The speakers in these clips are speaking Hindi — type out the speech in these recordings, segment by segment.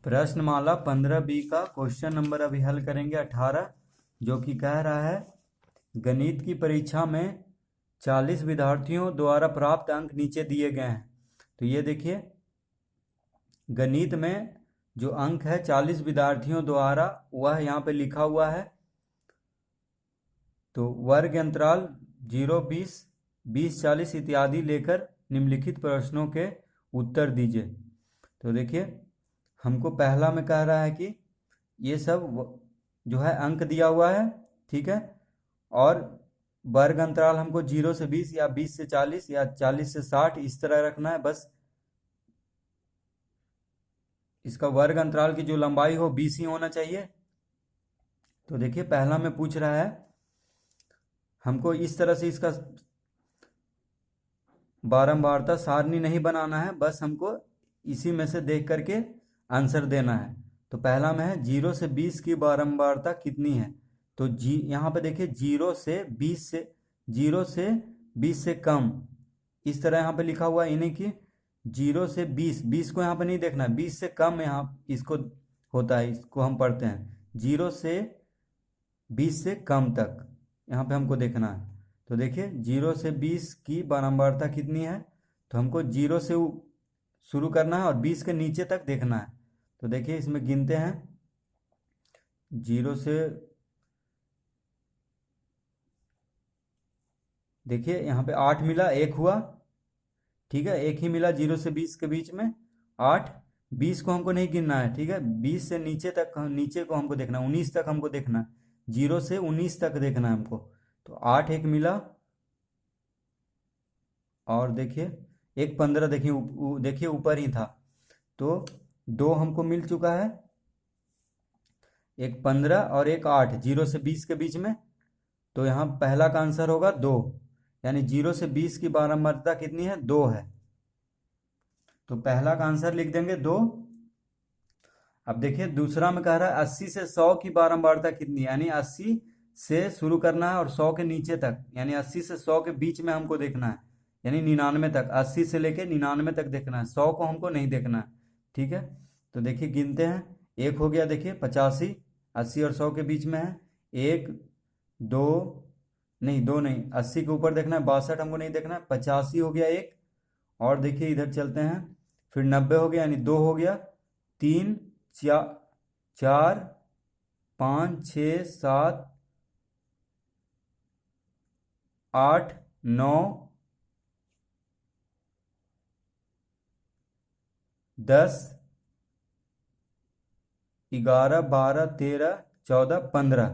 प्रश्नमाला 15B का क्वेश्चन नंबर अभी हल करेंगे 18, जो कि कह रहा है गणित की परीक्षा में 40 विद्यार्थियों द्वारा प्राप्त अंक नीचे दिए गए हैं। तो ये देखिए, गणित में जो अंक है 40 विद्यार्थियों द्वारा, वह यहाँ पे लिखा हुआ है। तो वर्ग अंतराल 0, 20, 20, 40 इत्यादि लेकर निम्नलिखित प्रश्नों के उत्तर दीजिए। तो देखिए, हमको पहला में कह रहा है कि ये सब जो है अंक दिया हुआ है, ठीक है, और वर्ग अंतराल हमको 0 से 20 या 20 से 40 या 40 से 60 इस तरह रखना है। बस इसका वर्ग अंतराल की जो लंबाई हो 20 ही होना चाहिए। तो देखिए, पहला में पूछ रहा है हमको इस तरह से इसका बारंबारता सारणी नहीं बनाना है, बस हमको इसी में से देख करके आंसर देना है। तो पहला में है 0 से 20 की बारंबारता कितनी है। तो यहाँ पे देखिए 0 से 20 से कम, इस तरह यहाँ पे लिखा हुआ है, यानी कि 0 से 20 को यहाँ पे नहीं देखना है, 20 से कम यहाँ इसको होता है, इसको हम पढ़ते हैं 0 से 20 से कम तक यहाँ पे हमको देखना है। तो देखिए 0 से 20 की बारंबारता कितनी है, तो हमको 0 से शुरू करना है और 20 के नीचे तक देखना है। तो देखिए इसमें गिनते हैं, 0 से देखिए यहाँ पे 8 मिला, 1 हुआ, ठीक है, 1 ही मिला 0 से 20 के बीच में 8। 20 को हमको नहीं गिनना है, ठीक है, 20 से नीचे तक, नीचे को हमको देखना है, 19 तक हमको देखना है, 0 से 19 तक देखना है हमको। तो 8 1 मिला, और देखिए 1 15, देखिए ऊपर ही था, तो 2 हमको मिल चुका है, 1 15 और 1 8, 0 से 20 के बीच में। तो यहाँ पहला का आंसर होगा 2, यानी 0 से 20 की बारंबारता कितनी है, 2 है। तो पहला का आंसर लिख देंगे 2। अब देखिए दूसरा में कह रहा है 80 से 100 की बारंबारता कितनी है, यानी 80 से शुरू करना है और 100 के नीचे तक, यानी 80 से 100 के बीच में हमको देखना है, यानी 99 तक, 80 से लेके 99 तक देखना है, 100 को हमको नहीं देखना है, ठीक है। तो देखिए गिनते हैं, 1 हो गया, देखिए 85, 80 और 100 के बीच में है, 1 2 नहीं, 2 नहीं, 80 के ऊपर देखना है, 62 हमको नहीं देखना है, 85 हो गया 1, और देखिए इधर चलते हैं, फिर 90 हो गया, यानी 2 हो गया, 3 4 5 6 7 8 9 10 11 12 13 14 15,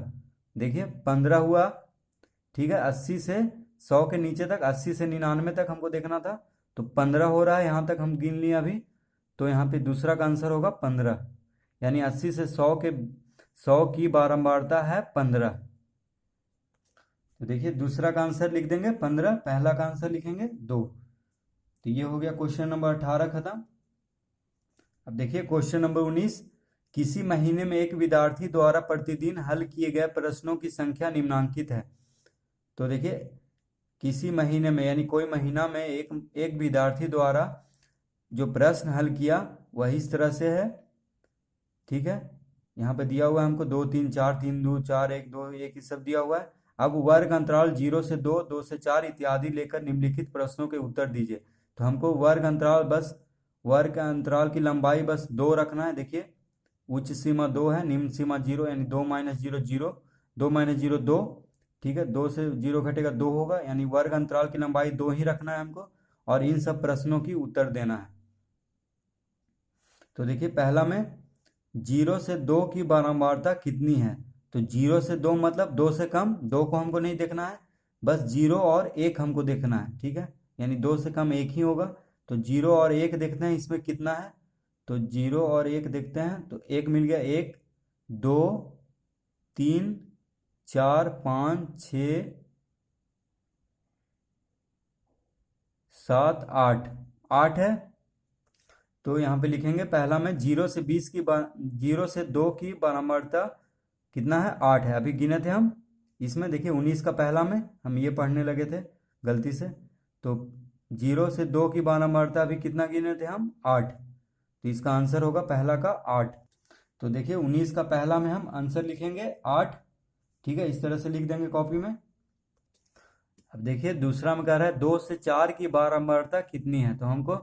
देखिए 15 हुआ, ठीक है। 80 से 100 के नीचे तक, 80 से 99 तक हमको देखना था, तो 15 हो रहा है, यहाँ तक हम गिन लिए अभी। तो यहाँ पे दूसरा का आंसर होगा 15, यानी 80 से 100 की बारंबारता है 15। तो देखिए दूसरा का आंसर लिख देंगे 15, पहला का आंसर लिखेंगे 2। तो ये हो गया क्वेश्चन नंबर 18 खत्म। अब देखिए क्वेश्चन नंबर 19, किसी महीने में एक विद्यार्थी द्वारा प्रतिदिन हल किए गए प्रश्नों की संख्या निम्नांकित है। तो देखिए किसी महीने में, यानी कोई महीना में एक विद्यार्थी द्वारा जो प्रश्न हल किया वह इस तरह से है, ठीक है। यहाँ पे दिया हुआ है हमको 2 3 4, 3 2 4 1 2 1, ये सब दिया हुआ है। अब वर्ग अंतराल 0 से 2, 2 से 4 इत्यादि लेकर निम्नलिखित प्रश्नों के उत्तर दीजिए। तो हमको वर्ग अंतराल की लंबाई बस 2 रखना है। देखिए उच्च सीमा 2 है, निम्न सीमा 0, यानी 2 - 0 0, 2 - 0 2, ठीक है, 2 से 0 घटेगा 2 होगा, यानी वर्ग अंतराल की लंबाई 2 ही रखना है हमको, और इन सब प्रश्नों की उत्तर देना है। तो देखिए पहला में 0 से 2 की बारंबारता कितनी है। तो 0 से 2 मतलब 2 से कम, 2 को हमको नहीं देखना है, बस 0 और 1 हमको देखना है, ठीक है, यानी 2 से कम 1 ही होगा। तो 0 और 1 देखते हैं इसमें कितना है, तो 0 और 1 देखते हैं, तो 1 मिल गया, 1 2 3 4 5 6 7 8, 8 है। तो यहाँ पे लिखेंगे पहला में 0 से 2 की बारंबारता कितना है, 8 है। अभी गिने थे हम, इसमें देखिए 19 का पहला में हम ये पढ़ने लगे थे गलती से। तो 0 से 2 की बारंबारता अभी कितना गिने थे हम, 8। तो इसका आंसर होगा पहला का 8। तो देखिए 19 का पहला में हम आंसर लिखेंगे 8। ठीक है, इस तरह से लिख देंगे कॉपी में। अब देखिए दूसरा में कह रहा है 2 से 4 की बारंबारता कितनी है। तो हमको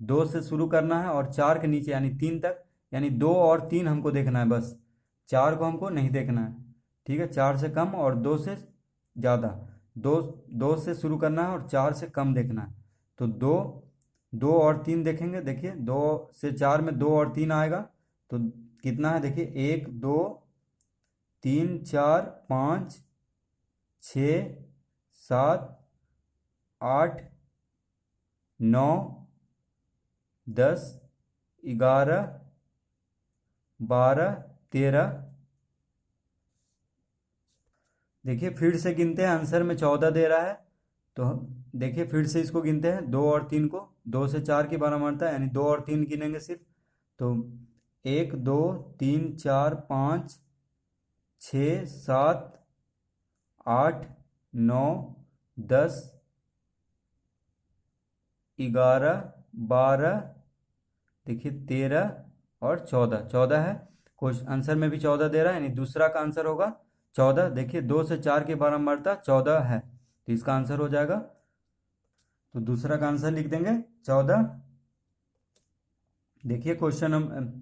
2 से शुरू करना है और 4 के नीचे यानी 3 तक, यानी 2 और 3 हमको देखना है बस, 4 को हमको नहीं देखना है। ठीक है, 4 से कम और 2 से ज़्यादा, 2 से शुरू करना है और 4 से कम देखना है। तो 2 और 3 देखेंगे। देखिए 2 से 4 में 2 और 3 आएगा, तो कितना है देखिए 1 2 3 4 5 6 7 8 9 10 11 12 13। देखिए फिर से गिनते हैं, आंसर में 14 दे रहा है। तो देखिए फिर से इसको गिनते हैं 2 और 3 को। 2 से 4 की बारंबारता यानी 2 और 3 गिनेंगे सिर्फ। तो 1 2 3 4 5 6 7 8 9 10 11 12, देखिए 13 और 14। 14 है, क्वेश्चन आंसर में भी 14 दे रहा है, यानी दूसरा का आंसर होगा 14। देखिए 2 से 4 की बारंबारता 14 है, तो इसका आंसर हो जाएगा, तो दूसरा का आंसर लिख देंगे 14। देखिए क्वेश्चन नंबर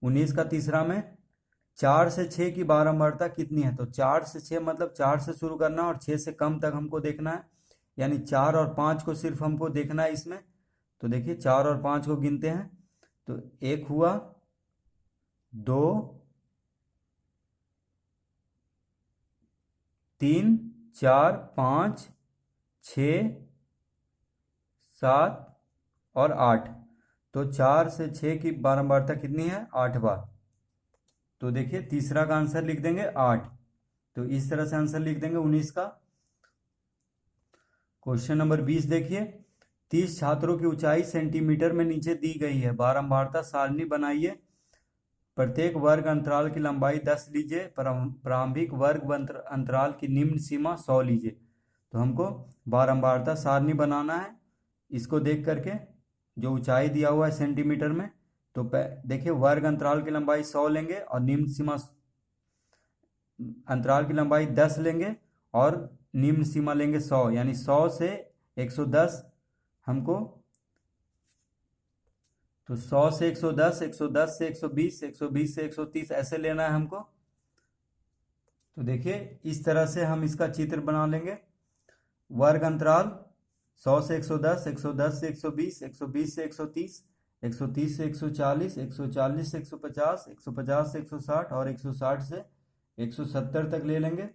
19 का तीसरा में 4 से 6 की बारंबारता कितनी है। तो 4 से 6 मतलब 4 से शुरू करना है और 6 से कम तक हमको देखना है, यानी 4 और 5 को सिर्फ हमको देखना है इसमें। तो देखिए 4 और 5 को गिनते हैं। तो 1 हुआ, 2 3 4 5 6 7 और 8। तो 4 से 6 की बारंबारता कितनी है, 8 बार। तो देखिए तीसरा का आंसर लिख देंगे 8। तो इस तरह से आंसर लिख देंगे 19 का। क्वेश्चन नंबर 20 देखिए, 30 छात्रों की ऊंचाई सेंटीमीटर में नीचे दी गई है, बारंबारता सारणी बनाइए, प्रत्येक वर्ग अंतराल की लंबाई 10 लीजिए, प्रारंभिक वर्ग अंतराल की निम्न सीमा 100 लीजिए। तो हमको बारंबारता सारणी बनाना है, इसको देख करके जो ऊंचाई दिया हुआ है सेंटीमीटर में। तो देखिए वर्ग अंतराल की लंबाई 100 लेंगे और निम्न सीमा अंतराल की लंबाई 10 लेंगे और निम्न सीमा लेंगे 100, यानी 100 से 110 हमको। तो 100 से 110, 110 से 120, 120 से 130 ऐसे लेना है हमको। तो देखिए इस तरह से हम इसका चित्र बना लेंगे। वर्ग अंतराल 100 से 110, 110 से 120, 120 से 130, 130 से 140, 140 से 150, 150 से 160 और 160 से 170 तक ले लेंगे।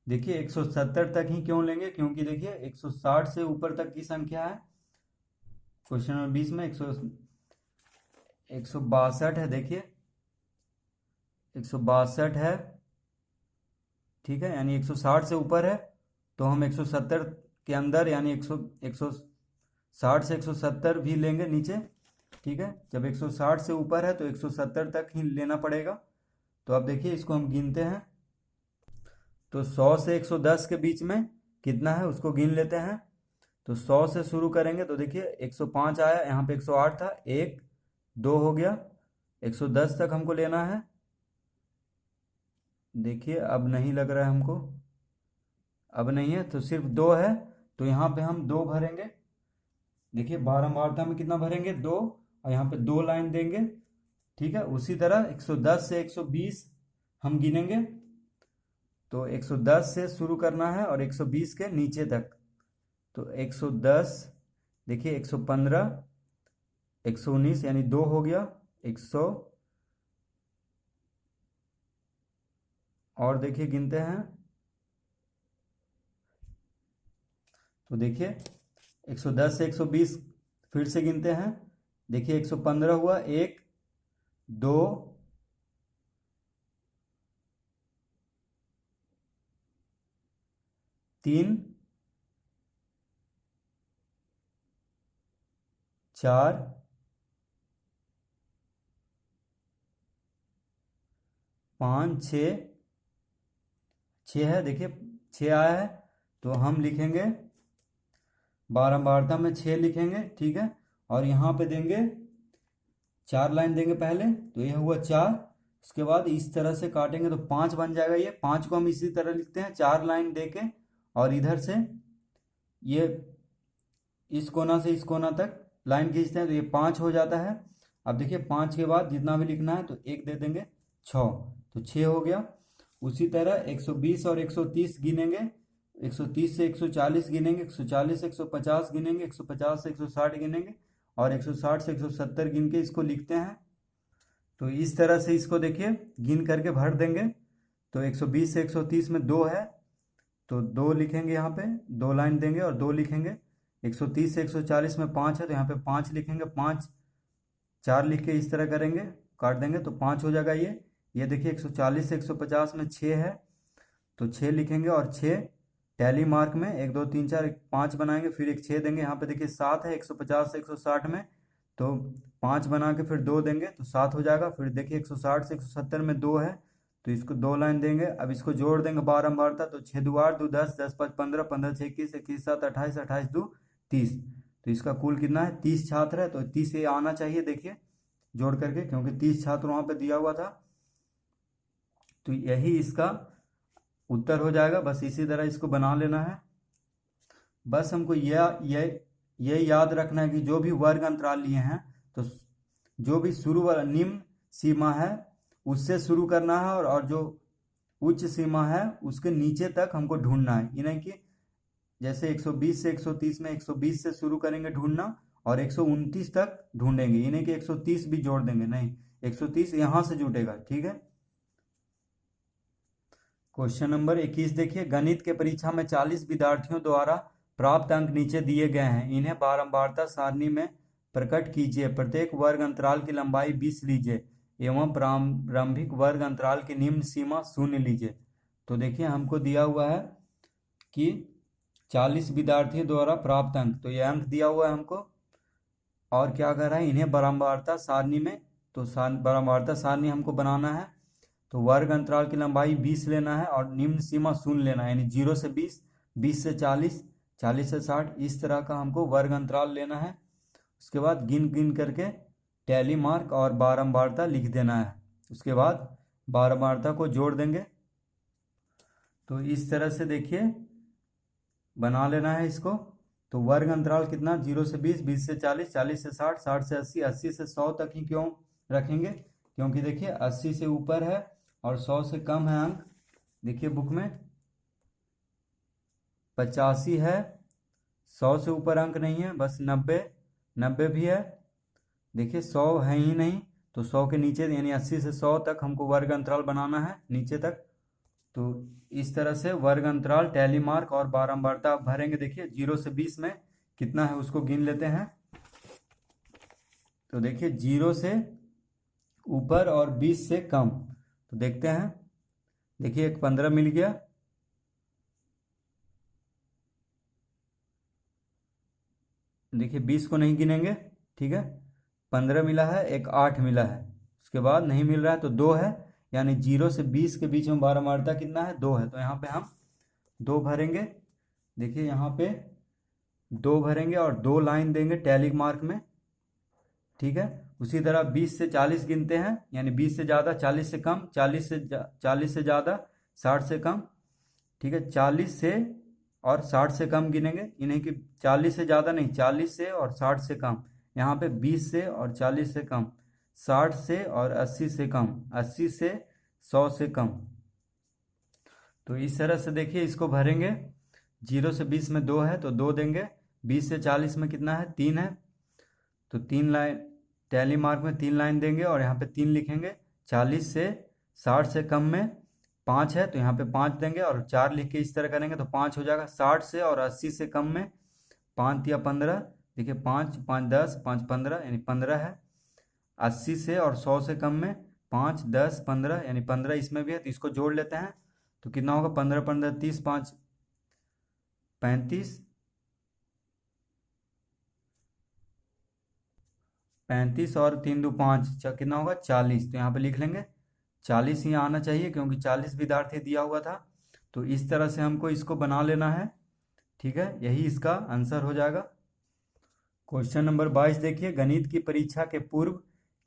देखिए 170 तक ही क्यों लेंगे, क्योंकि देखिए 160 से ऊपर तक की संख्या है। क्वेश्चन नंबर 20 में 162 है, देखिए 162 है। ठीक है, यानी 160 से ऊपर है, तो हम 170 के अंदर यानी 160 से 170 भी लेंगे नीचे। ठीक है, जब 160 से ऊपर है तो 170 तक ही लेना पड़ेगा। तो अब देखिए इसको हम गिनते हैं। तो 100 से 110 के बीच में कितना है उसको गिन लेते हैं। तो 100 से शुरू करेंगे, तो देखिए 105 आया, यहाँ पे 108 था, 1 2 हो गया, 110 तक हमको लेना है। देखिए अब नहीं लग रहा है हमको, अब नहीं है, तो सिर्फ 2 है, तो यहाँ पे हम 2 भरेंगे। देखिए बारंबारता में कितना भरेंगे, 2, और यहाँ पे 2 लाइन देंगे। ठीक है, उसी तरह 110 से 120 हम गिनेंगे। तो 110 से शुरू करना है और 120 के नीचे तक। तो 110, देखिए 115, 119 यानी 2 हो गया, 100 और देखिए गिनते हैं। तो देखिए 110 से 120 फिर से गिनते हैं। देखिए 115 हुआ, 1 2 3 4 5 6 है, देखिए 6 आया है, तो हम लिखेंगे बारंबारता में 6 लिखेंगे। ठीक है, और यहाँ पे देंगे 4 लाइन देंगे पहले, तो यह हुआ 4। उसके बाद इस तरह से काटेंगे तो 5 बन जाएगा। ये 5 को हम इसी तरह लिखते हैं, 4 लाइन देके और इधर से ये इस कोना से इस कोना तक लाइन खींचते हैं तो ये 5 हो जाता है। अब देखिए 5 के बाद जितना भी लिखना है तो 1 दे देंगे, 6, तो 6 हो गया। उसी तरह 120 और 130 गिनेंगे, 130 से 140 गिनेंगे, 140 से 150 गिनेंगे, 150 से 160 गिनेंगे और 160 से 170 गिन के इसको लिखते हैं। तो इस तरह से इसको देखिए गिन करके भर देंगे। तो 120 से 130 में 2 है तो 2 लिखेंगे, यहाँ पे 2 लाइन देंगे और 2 लिखेंगे। 130 से 140 में 5 है तो यहाँ पे 5 लिखेंगे, 5 4 लिख के इस तरह करेंगे, काट देंगे तो 5 हो जाएगा। ये देखिए 140 से 150 में 6 है तो 6 लिखेंगे और 6 टैली मार्क में 1 2 3 4 5 बनाएंगे, फिर एक 6 देंगे। यहाँ पे देखिए 7 है 150 से 160 में, तो 5 बना के फिर 2 देंगे तो 7 हो जाएगा। फिर देखिए 160 से 170 में 2 है तो इसको 2 लाइन देंगे। अब इसको जोड़ देंगे बारंबारता, तो 6 2 8 2 10 10 5 15 15 6 21 21 7 28 28 2 30। तो इसका कुल कितना है, 30 छात्र है तो 30 ये आना चाहिए देखिए जोड़ करके, क्योंकि 30 छात्र वहाँ पे दिया हुआ था। तो यही इसका उत्तर हो जाएगा। बस इसी तरह इसको बना लेना है। बस हमको ये याद रखना है कि जो भी वर्ग अंतराल लिए हैं तो जो भी शुरू वाला निम्न सीमा है उससे शुरू करना है और जो उच्च सीमा है उसके नीचे तक हमको ढूंढना है। ये नहीं कि जैसे 120 से 130 में 120 से शुरू करेंगे ढूंढना और 129 तक ढूंढेंगे, ये नहीं कि 130 भी जोड़ देंगे, नहीं, 130 यहां से जुटेगा। ठीक है। क्वेश्चन नंबर 21 देखिए, गणित के परीक्षा में 40 विद्यार्थियों द्वारा प्राप्त अंक नीचे दिए गए हैं, इन्हें बारंबारता सारणी में प्रकट कीजिए। प्रत्येक वर्ग अंतराल की लंबाई 20 लीजिए एवं प्रारंभिक वर्ग अंतराल की निम्न सीमा 0 लीजिए। तो देखिए हमको दिया हुआ है कि 40 विद्यार्थियों द्वारा प्राप्त अंक, तो ये अंक दिया हुआ है हमको और क्या कर रहा है, इन्हें बारंबारता सारणी में, तो बारंबारता सारणी हमको बनाना है। तो वर्ग अंतराल की लंबाई 20 लेना है और निम्न सीमा 0 लेना है, यानी 0 से 20, 20 से 40, 40 से 60, इस तरह का हमको वर्ग अंतराल लेना है। उसके बाद गिन गिन करके टैली मार्क और बारंबारता लिख देना है। उसके बाद बारंबारता को जोड़ देंगे। तो इस तरह से देखिए बना लेना है इसको। तो वर्ग अंतराल कितना, 0 से 20, 20 से 40, 40 से 60, 60 से 80, 80 से 100 तक ही क्यों रखेंगे, क्योंकि देखिए 80 से ऊपर है और 100 से कम है अंक। देखिए बुक में 85 है, 100 से ऊपर अंक नहीं है, बस 90, 90 भी है। देखिए 100 है ही नहीं, तो 100 के नीचे यानी 80 से 100 तक हमको वर्ग अंतराल बनाना है नीचे तक। तो इस तरह से वर्ग अंतराल, टैली मार्क और बारंबारता आप भरेंगे। देखिए 0 से 20 में कितना है उसको गिन लेते हैं। तो देखिए 0 से ऊपर और 20 से कम, तो देखते हैं। देखिए एक 15 मिल गया, देखिए 20 को नहीं गिनेंगे, ठीक है। 15 मिला है, एक 8 मिला है, उसके बाद नहीं मिल रहा है तो 2 है, यानी 0 से 20 के बीच में बारंबारता कितना है, 2 है। तो यहाँ पे हम 2 भरेंगे। देखिए यहाँ पे 2 भरेंगे और 2 लाइन देंगे टैली मार्क में, ठीक है। उसी तरह 20 से 40 गिनते हैं, यानी 20 से ज़्यादा, 40 से कम, 40 से ज़्यादा, 60 से कम, ठीक है। 40 से और 60 से कम गिनेंगे, इन्हें कि 40 से ज़्यादा नहीं, 40 से और 60 से कम। यहाँ पे 20 से और 40 से कम, 60 से और 80 से कम, 80 से 100 से कम। तो इस तरह से देखिए इसको भरेंगे। 0 से 20 में 2 है तो 2 देंगे। 20 से 40 में कितना है, 3 है, तो 3 लाइन टैली मार्क में 3 लाइन देंगे और यहाँ पे 3 लिखेंगे। 40 से 60 से कम में 5 है तो यहाँ पे 5 देंगे और 4 लिख के इस तरह करेंगे तो 5 हो जाएगा। 60 से और 80 से कम में 5 या 15, देखिए 5 5 10, 5 15 यानी 15 है। 80 से और 100 से कम में 5 10 15 यानी 15 इसमें भी है, तो इसको जोड़ लेते हैं। तो कितना होगा, 15 15 30, 5 35, 35 और 3 2 5, कितना होगा 40। तो यहाँ पे लिख लेंगे 40 ही आना चाहिए क्योंकि 40 विद्यार्थी दिया हुआ था। तो इस तरह से हमको इसको बना लेना है, ठीक है। यही इसका आंसर हो जाएगा। क्वेश्चन नंबर 22 देखिए, गणित की परीक्षा के पूर्व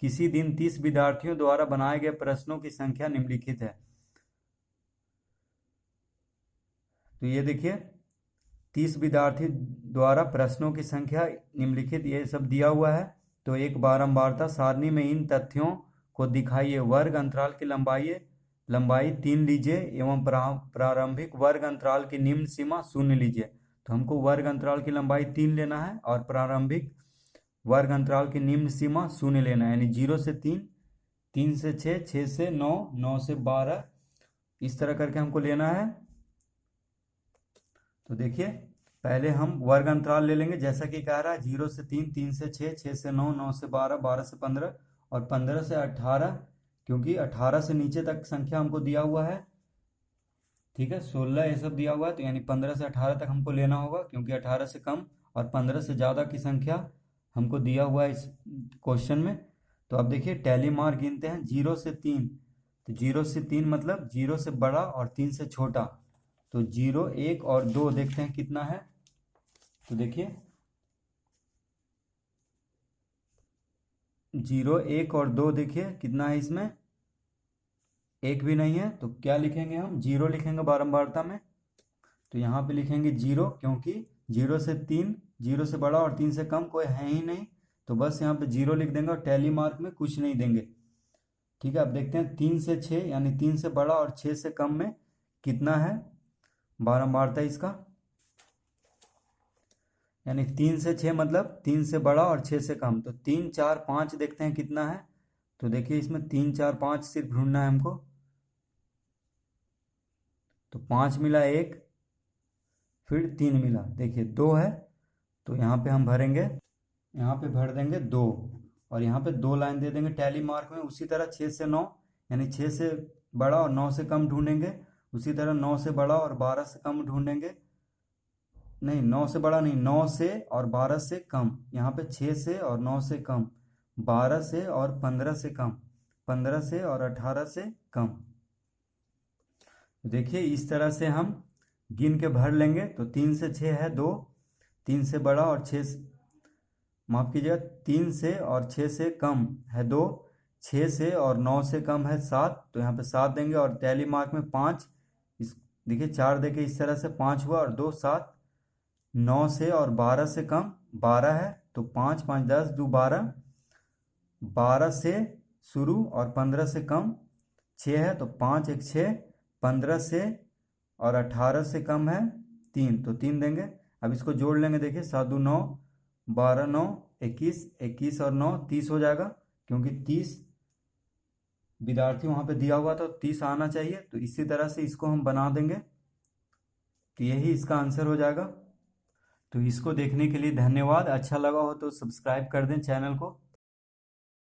किसी दिन 30 विद्यार्थियों द्वारा बनाए गए प्रश्नों की संख्या निम्नलिखित है। तो ये देखिए 30 विद्यार्थी द्वारा प्रश्नों की संख्या निम्नलिखित ये सब दिया हुआ है। तो एक बारंबारता सारणी में इन तथ्यों को दिखाइए। वर्ग अंतराल की लंबाई 3 लीजिए एवं प्रारंभिक वर्ग अंतराल की निम्न सीमा 0 लीजिए। तो हमको वर्ग अंतराल की लंबाई 3 लेना है और प्रारंभिक वर्ग अंतराल की निम्न सीमा 0 लेना है, यानी 0 से 3, 3 से 6, 6 से 9, 9 से 12, इस तरह करके हमको लेना है। तो देखिए पहले हम वर्ग अंतराल ले लेंगे, जैसा कि कह रहा है 0 से 3, 3 से 6, 6 से 9, 9 से 12, 12 से 15 और 15 से 18, क्योंकि 18 से नीचे तक संख्या हमको दिया हुआ है। ठीक है, 16 ये सब दिया हुआ है, तो यानी 15 से 18 तक हमको लेना होगा, क्योंकि 18 से कम और 15 से ज़्यादा की संख्या हमको दिया हुआ है इस क्वेश्चन में। तो अब देखिए टैली मार गिनते हैं 0 से 3। तो 0 से 3 मतलब 0 से बड़ा और 3 से छोटा। तो 0, 1 और 2 देखते हैं कितना है। तो देखिए 0, 1 और 2 देखिए कितना है, इसमें 1 भी नहीं है। तो क्या लिखेंगे हम, 0 लिखेंगे बारंबारता में। तो यहाँ पे लिखेंगे 0, क्योंकि 0 से 3, 0 से बड़ा और 3 से कम कोई है ही नहीं, तो बस यहाँ पे 0 लिख देंगे और टैली मार्क में कुछ नहीं देंगे। ठीक है, अब देखते हैं 3 से 6, यानी 3 से बड़ा और 6 से कम में कितना है बारंबारता इसका, यानी 3 से 6 मतलब 3 से बड़ा और 6 से कम। तो 3, 4, 5 देखते हैं कितना है। तो देखिए इसमें 3, 4, 5 सिर्फ ढूंढना है हमको। तो 5 मिला 1, फिर 3 मिला, देखिए 2 है। तो यहाँ पे हम भरेंगे, यहाँ पे भर देंगे 2 और यहाँ पे 2 लाइन दे देंगे टैली मार्क में। उसी तरह 6 से 9, यानी 6 से बड़ा और 9 से कम ढूंढेंगे। उसी तरह 9 से बड़ा और 12 से कम ढूंढेंगे। नहीं, 9 से बड़ा नहीं, 9 से और 12 से कम। यहाँ पे 6 से और 9 से कम, 12 से और 15 से कम, 15 से और 18 से कम। देखिए इस तरह से हम गिन के भर लेंगे। तो 3 से 6 है 2, 3 से बड़ा और 6 माफ कीजिएगा, 3 से और 6 से कम है 2, 6 से और 9 से कम है 7। तो यहाँ पे 7 देंगे और टैली मार्क में 5, इस देखिए 4 देके इस तरह से 5 हुआ और 2 7। 9 से और 12 से कम 12 है, तो 5, 5, 10, 2, 12, 12 से शुरू और 15 से कम 6 है, तो 5, 1, 6, 15 से और 18 से कम है 3, तो 3 देंगे। अब इसको जोड़ लेंगे, देखिए 7, 2, 9, 12, 9, 21, 21 और 9 30 हो जाएगा, क्योंकि 30 विद्यार्थी वहाँ पे दिया हुआ था, तो 30 आना चाहिए। तो इसी तरह से इसको हम बना देंगे, तो यही इसका आंसर हो जाएगा। तो इसको देखने के लिए धन्यवाद। अच्छा लगा हो तो सब्सक्राइब कर दें चैनल को।